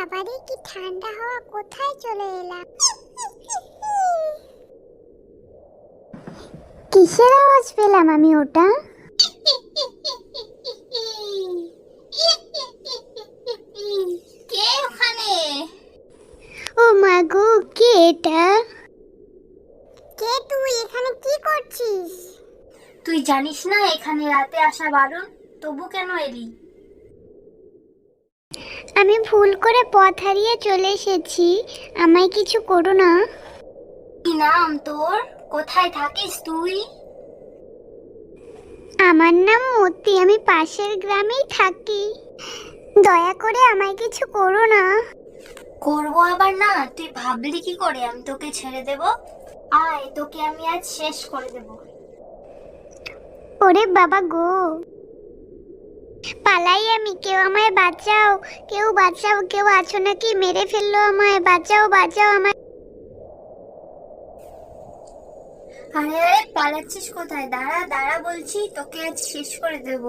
বাবারে কি ঠান্ডা হাওয়া, কোথায় চলে এলাম। কিসের আওয়াজ পেলাম আমি ওটা? কে ওখানে? ও মা গো, কে এটা? কে তুই? এখানে কি করছিস? তুই জানিস না এখানে রাতে আসা বারণ, তবু কেন এলি? আমি ভুল করে পথ হারিয়ে চলে এসেছি, আমায় কিছু করো না। কি নাম তোর? কোথায় থাকিস তুই? আমার নাম মতি, আমি পাশের গ্রামেই থাকি। দয়া করে আমায় কিছু করো না। করবো আবার না? তুই ভাবলি কি করে আমি তোকে ছেড়ে দেব? আয়, তোকে আমি আজ শেষ করে দেব। ওরে বাবা গো, পালাই আমি, কেউ আমায় বাঁচাও, কেউ বাঁচাও, কেউ আছো নাকি? মেরে ফেললো আমায়, বাঁচাও বাঁচাও আমায়। আরে আরে, পালাচ্ছিস কোথায়? দাঁড়া দাঁড়া বলছি, তোকে আজ শেষ করে দেব।